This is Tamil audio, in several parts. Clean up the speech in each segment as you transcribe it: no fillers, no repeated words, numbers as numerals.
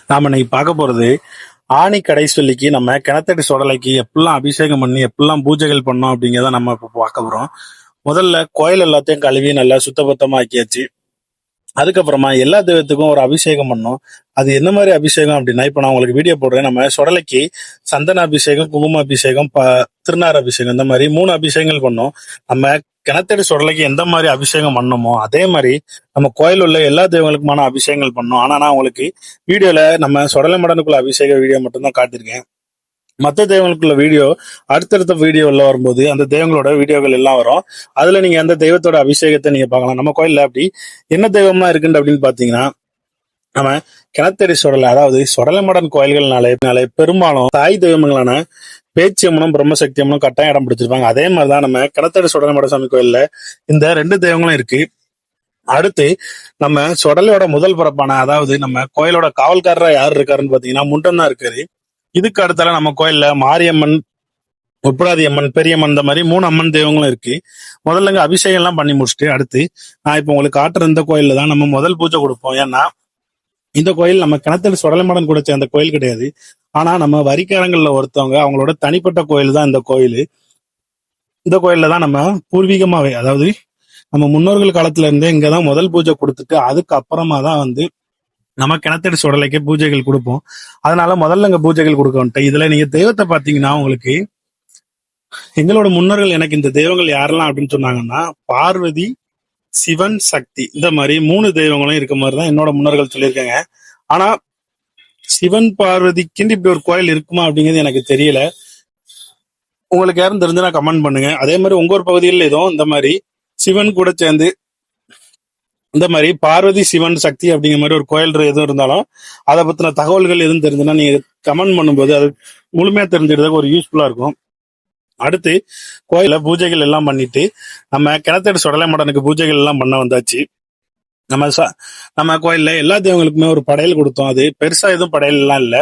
நாம இன்னைக்கு பார்க்க போறது ஆணி கடைசொல்லிக்கு நம்ம கிணத்தடி சுடலைக்கு எப்படிலாம் அபிஷேகம் பண்ணி எப்படிலாம் பூஜைகள் பண்ணோம் அப்படிங்கிறத நம்ம இப்போ பார்க்க போறோம். முதல்ல கோயில் எல்லாத்தையும் கழுவி நல்லா சுத்தபத்தமா ஆக்கியாச்சு. அதுக்கப்புறமா எல்லா தெய்வத்துக்கும் ஒரு அபிஷேகம் பண்ணோம். அது என்ன மாதிரி அபிஷேகம் அப்படின்னா, இப்ப நான் உங்களுக்கு வீடியோ போடுறேன். நம்ம சுடலைக்கு சந்தன அபிஷேகம், குங்கும அபிஷேகம், திருநார் அபிஷேகம், இந்த மாதிரி 3 அபிஷேகங்கள் பண்ணோம். நம்ம கிணத்தடி சுடலைக்கு எந்த மாதிரி அபிஷேகம் பண்ணோமோ அதே மாதிரி நம்ம கோயில் உள்ள எல்லா தெய்வங்களுக்குமான அபிஷேகங்கள் பண்ணோம். ஆனா நான் உங்களுக்கு வீடியோல நம்ம சுடலை மடனுக்குள்ள அபிஷேக வீடியோ மட்டும்தான் காட்டியிருக்கேன். மற்ற தெய்வங்களுக்குள்ள வீடியோ அடுத்தடுத்த வீடியோல வரும்போது அந்த தெய்வங்களோட வீடியோகள் எல்லாம் வரும். அதுல நீங்க அந்த தெய்வத்தோட அபிஷேகத்தை நீங்க பார்க்கலாம். நம்ம கோயில்ல அப்படி என்ன தெய்வம்லாம் இருக்குன்னு அப்படின்னு பாத்தீங்கன்னா, நம்ம கிணத்தடி சுடலை, அதாவது சுடலை மடன் கோயில்கள்னாலே பெரும்பாலும் தாய் தெய்வங்களான பேச்சியம்மனும் பிரம்மசக்தி அம்மனும் கட்டாயம் இடம் பிடிச்சிருப்பாங்க. அதே மாதிரிதான் நம்ம கிணத்தடி சுடலை மட சாமி கோயில்ல இந்த 2 தெய்வங்களும் இருக்கு. அடுத்து நம்ம சுடலையோட முதல் பிறப்பான, அதாவது நம்ம கோயிலோட காவல்காரரா யார் இருக்காருன்னு பாத்தீங்கன்னா முண்டன் தான் இருக்காரு. இதுக்கு அடுத்தால நம்ம கோயில்ல மாரியம்மன், உட்படாதி அம்மன், பெரியம்மன், இந்த மாதிரி 3 அம்மன் தெய்வங்களும் இருக்கு. முதல்லங்க அபிஷேகம் எல்லாம் பண்ணி முடிச்சுட்டு அடுத்து நான் இப்ப உங்களுக்கு காட்டுற இந்த கோயில்ல தான் நம்ம முதல் பூஜை கொடுப்போம். ஏன்னா இந்த கோயில் நம்ம கிணத்துல சுடலைமடன் கூட சேர்ந்த கோயில் கிடையாது. ஆனா நம்ம வரிக்காரங்கள்ல ஒருத்தவங்க அவங்களோட தனிப்பட்ட கோயில் தான் இந்த கோயில். இந்த கோயில்ல தான் நம்ம பூர்வீகமாவே, அதாவது நம்ம முன்னோர்கள் காலத்துல இருந்தே இங்கதான் முதல் பூஜை கொடுத்துட்டு அதுக்கு அப்புறமா தான் நம்ம கிணத்தடி சுடலைக்கு பூஜைகள் கொடுப்போம். அதனால முதல்ல இங்க பூஜைகள் கொடுக்க வந்துட்டேன். இதுல நீங்க தெய்வத்தை பாத்தீங்கன்னா, உங்களுக்கு எங்களோட முன்னோர்கள் எனக்கு இந்த தெய்வங்கள் யாரெல்லாம் அப்படின்னு சொன்னாங்கன்னா, பார்வதி, சிவன், சக்தி, இந்த மாதிரி 3 தெய்வங்களும் இருக்க மாதிரிதான் என்னோட முன்னோர்கள் சொல்லியிருக்காங்க. ஆனா சிவன் பார்வதிக்கு இப்படி ஒரு கோயில் இருக்குமா அப்படிங்கிறது எனக்கு தெரியல. உங்களுக்கு யாரும் தெரிஞ்சுனா கமெண்ட் பண்ணுங்க. அதே மாதிரி உங்க ஒரு பகுதியில் எதுவும் இந்த மாதிரி சிவன் கூட சேர்ந்து இந்த மாதிரி பார்வதி, சிவன், சக்தி அப்படிங்கிற மாதிரி ஒரு கோயில் எதுவும் இருந்தாலும் அதை பத்தின தகவல்கள் எதுவும் தெரிஞ்சுன்னா நீங்க கமெண்ட் பண்ணும்போது அது முழுமையா தெரிஞ்சுக்கிறதுக்கு ஒரு யூஸ்ஃபுல்லா இருக்கும். அடுத்து கோயில பூஜைகள் எல்லாம் பண்ணிட்டு நம்ம கிணத்தடி சுடலை மடனுக்கு பூஜைகள் எல்லாம் பண்ண வந்தாச்சு. நம்ம கோயில்ல எல்லா தெய்வங்களுக்குமே ஒரு படையல் கொடுத்தோம். அது பெருசா எதுவும் படையல் எல்லாம் இல்ல,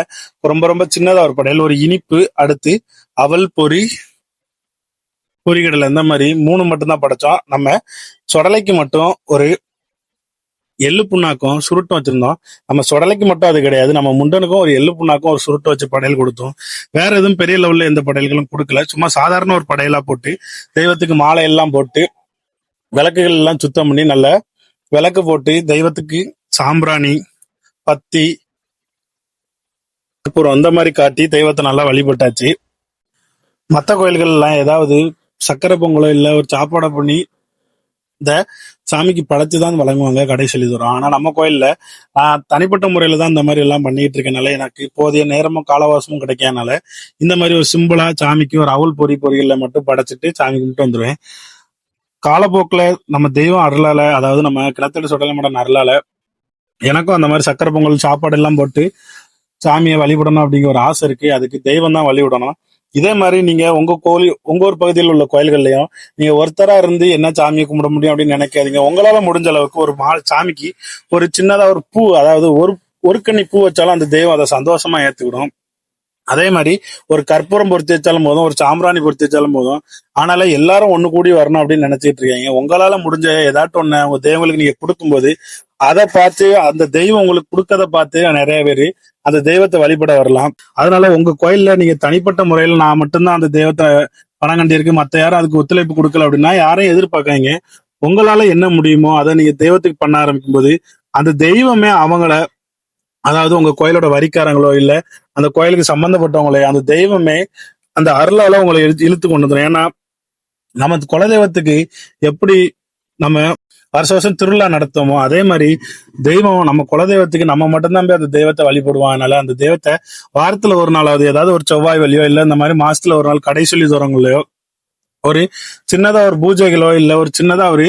ரொம்ப ரொம்ப சின்னதா ஒரு படையல், ஒரு இனிப்பு, அடுத்து அவல் பொரி, பொரிகடலை, இந்த மாதிரி 3 மட்டும்தான் படைச்சோம். நம்ம சுடலைக்கு மட்டும் ஒரு எள்ளு புண்ணாக்கும் சுருட்டும் வச்சிருந்தோம். நம்ம சுடலைக்கு மட்டும் அது கிடையாது, நம்ம முண்டனுக்கும் ஒரு எள்ளு புண்ணாக்கும் ஒரு சுருட்டு வச்சு படையல் கொடுத்தோம். வேற எதுவும் பெரிய லெவல்ல எந்த படையல்களும் கொடுக்கல. சும்மா சாதாரண ஒரு படையலா போட்டு தெய்வத்துக்கு மாலை எல்லாம் போட்டு விளக்குகள் எல்லாம் சுத்தம் பண்ணி நல்ல விளக்கு போட்டு தெய்வத்துக்கு சாம்பிராணி, பத்தி, அப்புறம் அந்த மாதிரி காட்டி தெய்வத்தை நல்லா வழிபட்டாச்சு. மற்ற கோயில்கள் எல்லாம் ஏதாவது சக்கரை பொங்கலோ இல்ல ஒரு சாப்பாடை பண்ணி இந்த சாமிக்கு படைச்சுதான் வழங்குவாங்க கடை சொல்லி தரும். ஆனா நம்ம கோயில்ல நான் தனிப்பட்ட முறையில தான் இந்த மாதிரி எல்லாம் பண்ணிட்டு இருக்கனால எனக்கு போதிய நேரமும் காலவாசமும் கிடைக்காதனால இந்த மாதிரி ஒரு சிம்பிளா சாமிக்கு ஒரு அவல் பொரிகள்ல மட்டும் படைச்சிட்டு சாமி கும்பிட்டு வந்துருவேன். காலப்போக்குல நம்ம தெய்வம் அருளால, அதாவது நம்ம கிணத்தடி சுடலை மடன் அருளால எனக்கும் அந்த மாதிரி சக்கரை பொங்கல் சாப்பாடு எல்லாம் போட்டு சாமியை வழிபடணும் அப்படிங்கிற ஒரு ஆசை இருக்கு. அதுக்கு தெய்வம் தான் வழிவிடணும். இதே மாதிரி நீங்க உங்க ஒரு பகுதியில் உள்ள கோயில்கள்லயும் நீங்க ஒருத்தரா இருந்து என்ன சாமியை கும்பிட முடியும் அப்படின்னு நினைக்காதீங்க. உங்களால முடிஞ்ச அளவுக்கு ஒரு சாமிக்கு ஒரு சின்னதா ஒரு பூ, அதாவது ஒரு கண்ணி பூ வச்சாலும் அந்த தெய்வம் அதை சந்தோஷமா ஏத்துக்கிடும். அதே மாதிரி ஒரு கற்பூரம் பொருத்தி வச்சாலும் போதும், ஒரு சாம்பிராணி பொருத்தி வச்சாலும் போதும். ஆனால எல்லாரும் ஒண்ணு கூடி வரணும் அப்படின்னு நினைச்சிட்டு இருக்கீங்க. உங்களால முடிஞ்ச ஏதாட்டும் ஒண்ணு உங்க தெய்வங்களுக்கு நீங்க கொடுக்கும்போது அதை பார்த்து அந்த தெய்வம் உங்களுக்கு கொடுக்கறத பார்த்து நிறைய பேரு அந்த தெய்வத்தை வழிபட வரலாம். அதனால உங்க கோயில்ல நீங்க தனிப்பட்ட முறையில நான் மட்டும்தான் அந்த தெய்வத்தை பணம் கண்டிருக்கு, மத்த யாரும் அதுக்கு ஒத்துழைப்பு கொடுக்கல அப்படின்னா யாரையும் எதிர்பார்க்காங்க. உங்களால என்ன முடியுமோ அதை நீங்க தெய்வத்துக்கு பண்ண ஆரம்பிக்கும் போது அந்த தெய்வமே அவங்கள, அதாவது உங்க கோயிலோட வரிக்காரங்களோ இல்ல அந்த கோயிலுக்கு சம்பந்தப்பட்டவங்களே அந்த தெய்வமே அந்த அருளால உங்களை இழுத்து கொண்டு வந்துடும். ஏன்னா நம்ம குலதெய்வத்துக்கு எப்படி நம்ம வருஷம் திருவிழா நடத்துவோமோ அதே மாதிரி தெய்வம் நம்ம குலதெய்வத்துக்கு நம்ம மட்டும்தான் போய் அந்த தெய்வத்தை வழிபடுவோம். அதனால அந்த தெய்வத்தை வாரத்துல ஒரு நாளாவது, ஏதாவது ஒரு செவ்வாய் வழியோ இல்ல இந்த மாதிரி மாசத்துல ஒரு நாள் கடை சொல்லி தரவங்களையோ ஒரு சின்னதா ஒரு பூஜைகளோ இல்ல ஒரு சின்னதா ஒரு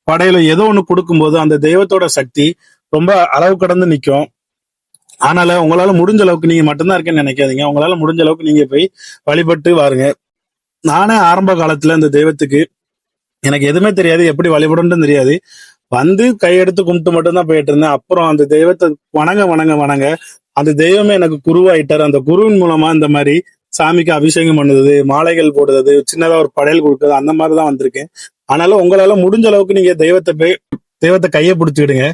படையில ஏதோ ஒண்ணு கொடுக்கும்போது அந்த தெய்வத்தோட சக்தி ரொம்ப அளவு கடந்து நிற்கும். அதனால உங்களால முடிஞ்ச அளவுக்கு நீங்க மட்டும்தான் இருக்கேன்னு நினைக்காதீங்க. உங்களால முடிஞ்ச அளவுக்கு நீங்க போய் வழிபட்டு வாருங்க. நானே ஆரம்ப காலத்துல இந்த தெய்வத்துக்கு எனக்கு எதுவுமே தெரியாது, எப்படி வழிபடணும்னு தெரியாது, கையெடுத்து கும்பிட்டு மட்டும்தான் போயிட்டு இருந்தேன். அப்புறம் அந்த தெய்வத்தை வணங்க அந்த தெய்வமே எனக்கு குருவாயிட்டாரு. அந்த குருவின் மூலமா இந்த மாதிரி சாமிக்கு அபிஷேகம் பண்ணுறது, மாலைகள் போடுறது, சின்னதா ஒரு படையல் கொடுக்குறது, அந்த மாதிரிதான் வந்திருக்கேன். அதனால உங்களால முடிஞ்ச அளவுக்கு நீங்க தெய்வத்தை கையை பிடிச்சிக்கிடுங்க.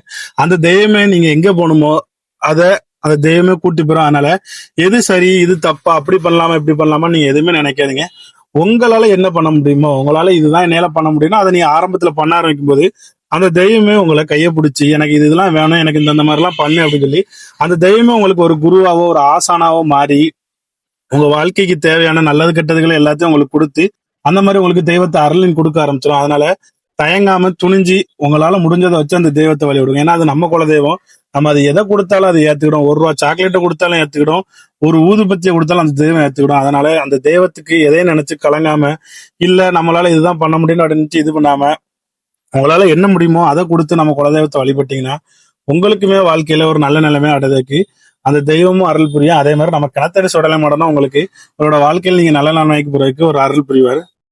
அந்த தெய்வமே நீங்க எங்க போகணுமோ அதை அந்த தெய்வமே கூட்டி போயிடும். அதனால எது சரி இது தப்பா அப்படி பண்ணலாமா இப்படி பண்ணலாமா நீங்க எதுவுமே நினைக்காதீங்க. உங்களால என்ன பண்ண முடியுமோ, உங்களால இதுதான் என்னால பண்ண முடியும்னா அதை நீங்க ஆரம்பத்துல பண்ண ஆரம்பிக்கும் போது அந்த தெய்வமே உங்களை கையை பிடிச்சி எனக்கு இதெல்லாம் வேணும், எனக்கு இந்த மாதிரி எல்லாம் பண்ணு அப்படின்னு சொல்லி அந்த தெய்வமே உங்களுக்கு ஒரு குருவாவோ ஒரு ஆசானாவோ மாறி உங்க வாழ்க்கைக்கு தேவையான நல்லது கெட்டதுகளை எல்லாத்தையும் உங்களுக்கு கொடுத்து அந்த மாதிரி உங்களுக்கு தெய்வத்தை அருளின் கொடுக்க ஆரம்பிச்சிடும். அதனால தயங்காம துணிஞ்சு உங்களால முடிஞ்சதை வச்சு அந்த தெய்வத்தை வழி விடுங்க. ஏன்னா அது நம்ம குல தெய்வம். நம்ம அது எதை கொடுத்தாலும் அதை ஏத்துக்கிடும். 1 ரூபா சாக்லேட்டை கொடுத்தாலும் ஏத்துக்கிடும், ஒரு ஊதுபத்தியை கொடுத்தாலும் அந்த தெய்வம் ஏத்துக்கிடும். அதனால அந்த தெய்வத்துக்கு எதையும் நினைச்சு கலங்காம, இல்ல நம்மளால இதுதான் பண்ண முடியும் அப்படின்னு இது பண்ணாம உங்களால என்ன முடியுமோ அதை கொடுத்து நம்ம குலதெய்வத்தை வழிபட்டீங்கன்னா உங்களுக்குமே வாழ்க்கையில ஒரு நல்ல நிலைமை அடையதுக்கு அந்த தெய்வமும் அருள் புரியும். அதே மாதிரி நம்ம கிணத்தடி சுடலை மாடனா உங்களுக்கு உங்களோட வாழ்க்கையில் நீங்க நல்ல நிலைமைக்கு போறதுக்கு ஒரு அருள் புரிவார்.